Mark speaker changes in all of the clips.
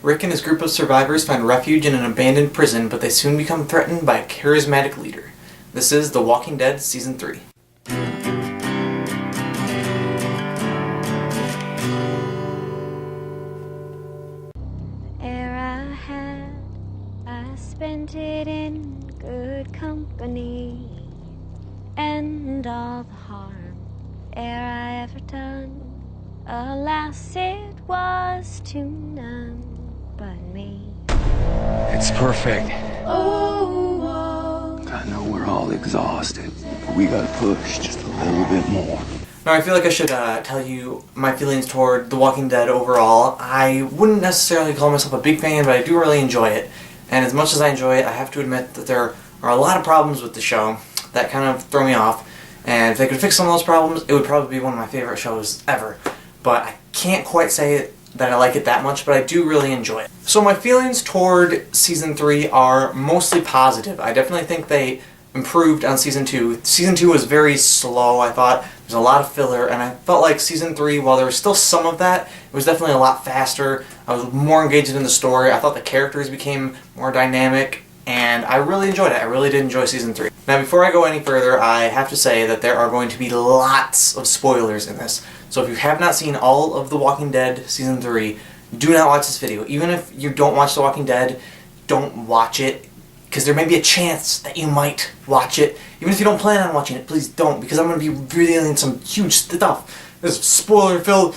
Speaker 1: Rick and his group of survivors find refuge in an abandoned prison, but they soon become threatened by a charismatic leader. This is The Walking Dead Season 3.
Speaker 2: I spent it in good company, and all the harm ere I ever done, alas it was to none but me.
Speaker 3: It's perfect.
Speaker 2: Oh,
Speaker 3: I know we're all exhausted, but we gotta push just a little bit more.
Speaker 1: Now, I feel like I should tell you my feelings toward The Walking Dead overall. I wouldn't necessarily call myself a big fan, but I do really enjoy it. And as much as I enjoy it, I have to admit that there are a lot of problems with the show that kind of throw me off. And if they could fix some of those problems, it would probably be one of my favorite shows ever. But I can't quite say that I like it that much, but I do really enjoy it. So my feelings toward Season 3 are mostly positive. I definitely think they improved on Season 2. Season 2 was very slow, I thought. There's a lot of filler, and I felt like Season 3, while there was still some of that, it was definitely a lot faster. I was more engaged in the story. I thought the characters became more dynamic, and I really enjoyed it. I really did enjoy Season 3. Now, before I go any further, I have to say that there are going to be lots of spoilers in this. So if you have not seen all of The Walking Dead Season 3, do not watch this video. Even if you don't watch The Walking Dead, don't watch it, because there may be a chance that you might watch it. Even if you don't plan on watching it, please don't, because I'm going to be revealing some huge stuff. This is spoiler-filled.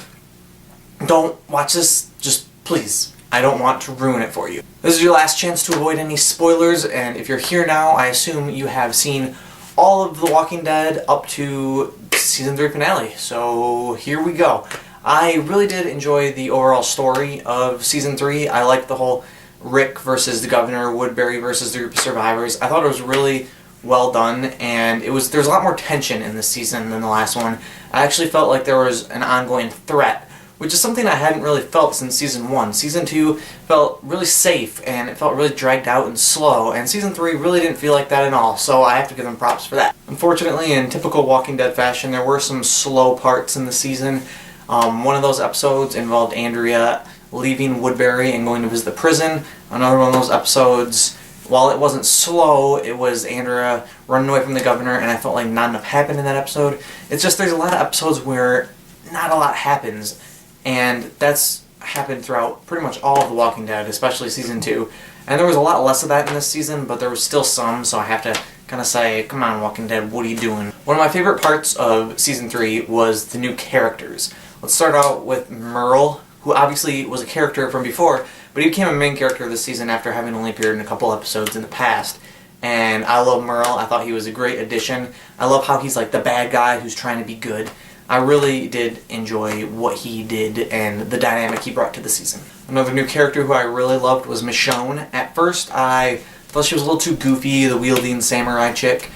Speaker 1: Don't watch this. Just please. I don't want to ruin it for you. This is your last chance to avoid any spoilers, and if you're here now, I assume you have seen all of The Walking Dead up to Season 3 finale. So here we go. I really did enjoy the overall story of Season 3. I liked the whole Rick versus the governor, Woodbury versus the group of survivors. I thought it was really well done, and there's a lot more tension in this season than the last one. I actually felt like there was an ongoing threat, which is something I hadn't really felt since Season 1. Season 2 felt really safe, and it felt really dragged out and slow, and Season 3 really didn't feel like that at all, so I have to give them props for that. Unfortunately, in typical Walking Dead fashion, there were some slow parts in the season. One of those episodes involved Andrea leaving Woodbury and going to visit the prison. Another one of those episodes, while it wasn't slow, it was Andrea running away from the governor, and I felt like not enough happened in that episode. It's just there's a lot of episodes where not a lot happens, and that's happened throughout pretty much all of The Walking Dead, especially Season 2. And there was a lot less of that in this season, but there was still some, so I have to kind of say, come on, Walking Dead, what are you doing? One of my favorite parts of Season 3 was the new characters. Let's start out with Merle, who obviously was a character from before, but he became a main character this season after having only appeared in a couple episodes in the past. And I love Merle. I thought he was a great addition. I love how he's like the bad guy who's trying to be good. I really did enjoy what he did and the dynamic he brought to the season. Another new character who I really loved was Michonne. At first, I thought she was a little too goofy, the wielding samurai chick,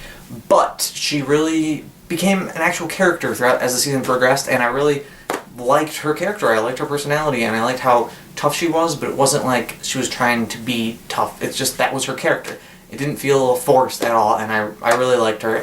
Speaker 1: but she really became an actual character throughout as the season progressed, and I really liked her character. I liked her personality, and I liked how tough she was, but it wasn't like she was trying to be tough. It's just that was her character. It didn't feel forced at all, and I really liked her.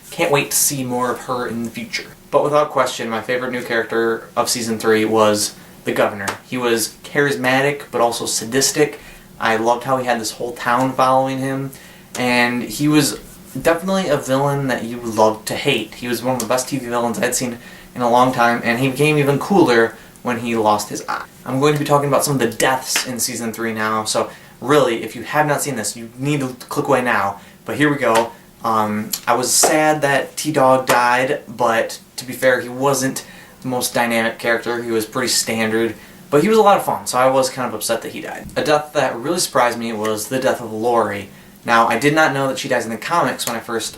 Speaker 1: Can't wait to see more of her in the future. But without question, my favorite new character of Season 3 was the governor. He was charismatic, but also sadistic. I loved how he had this whole town following him, and he was definitely a villain that you loved to hate. He was one of the best TV villains I'd seen in a long time, and he became even cooler when he lost his eye. I'm going to be talking about some of the deaths in Season 3 now, so really, if you have not seen this, you need to click away now. But here we go. I was sad that T-Dog died, but to be fair, he wasn't the most dynamic character. He was pretty standard, but he was a lot of fun, so I was kind of upset that he died. A death that really surprised me was the death of Lori. Now, I did not know that she dies in the comics when I first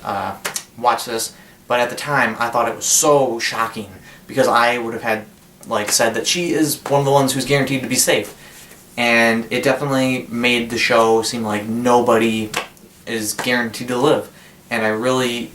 Speaker 1: watched this, but at the time, I thought it was so shocking, because I would have had, said that she is one of the ones who's guaranteed to be safe. And it definitely made the show seem like nobody is guaranteed to live. And I really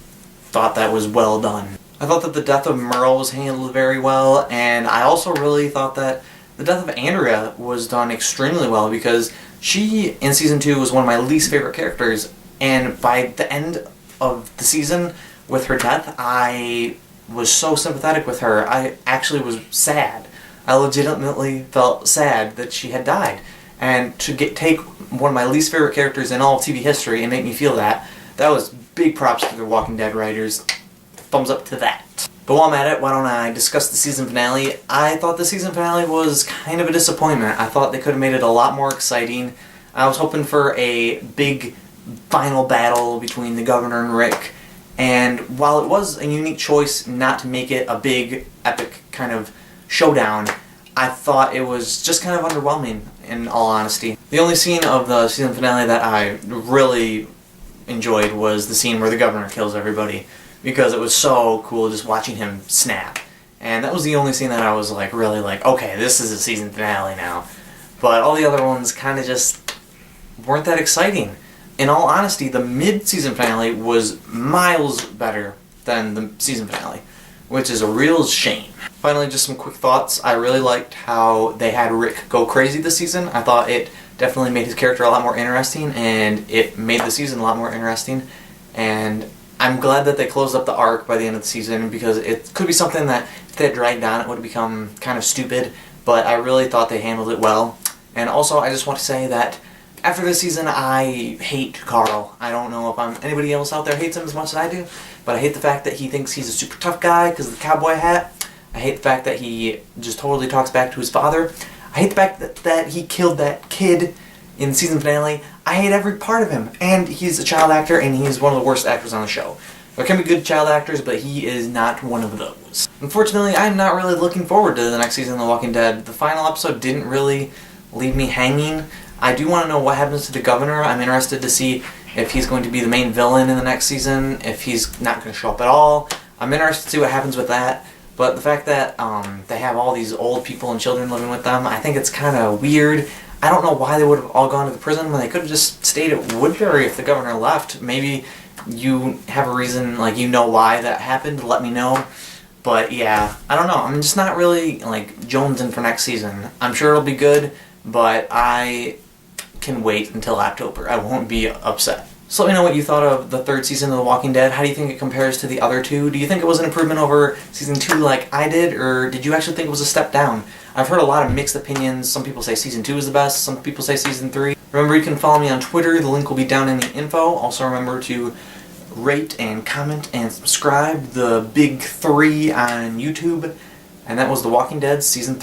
Speaker 1: thought that was well done. I thought that the death of Merle was handled very well, and I also really thought that the death of Andrea was done extremely well, because she, in Season 2, was one of my least favorite characters, and by the end of the season, with her death, I was so sympathetic with her. I actually was sad. I legitimately felt sad that she had died. And to take one of my least favorite characters in all of TV history and make me feel that was big props to the Walking Dead writers. Thumbs up to that. But while I'm at it, why don't I discuss the season finale? I thought the season finale was kind of a disappointment. I thought they could have made it a lot more exciting. I was hoping for a big final battle between the governor and Rick. And while it was a unique choice not to make it a big, epic kind of showdown, I thought it was just kind of underwhelming, in all honesty. The only scene of the season finale that I really enjoyed was the scene where the governor kills everybody, because it was so cool just watching him snap. And that was the only scene that I was like really like, okay, this is a season finale now. But all the other ones kind of just weren't that exciting. In all honesty, the mid-season finale was miles better than the season finale, which is a real shame. Finally, just some quick thoughts. I really liked how they had Rick go crazy this season. I thought it definitely made his character a lot more interesting, and it made the season a lot more interesting. And I'm glad that they closed up the arc by the end of the season, because it could be something that if they had dragged on, it would have become kind of stupid, but I really thought they handled it well. And also, I just want to say that after this season, I hate Carl. I don't know if anybody else out there hates him as much as I do, but I hate the fact that he thinks he's a super tough guy because of the cowboy hat. I hate the fact that he just totally talks back to his father. I hate the fact that he killed that kid in the season finale. I hate every part of him. And he's a child actor, and he's one of the worst actors on the show. There can be good child actors, but he is not one of those. Unfortunately, I'm not really looking forward to the next season of The Walking Dead. The final episode didn't really leave me hanging. I do want to know what happens to the governor. I'm interested to see if he's going to be the main villain in the next season, if he's not going to show up at all. I'm interested to see what happens with that. But the fact that they have all these old people and children living with them, I think it's kind of weird. I don't know why they would have all gone to the prison when they could have just stayed at Woodbury if the governor left. Maybe you have a reason, like you know why that happened, let me know. But yeah, I don't know. I'm just not really like jonesing for next season. I'm sure it'll be good, but I can wait until October. I won't be upset. So let me know what you thought of the third season of The Walking Dead. How do you think it compares to the other two? Do you think it was an improvement over season 2 like I did, or did you actually think it was a step down? I've heard a lot of mixed opinions. Some people say season 2 is the best, some people say season 3. Remember, you can follow me on Twitter. The link will be down in the info. Also remember to rate and comment and subscribe, the big 3 on YouTube. And that was The Walking Dead season 3.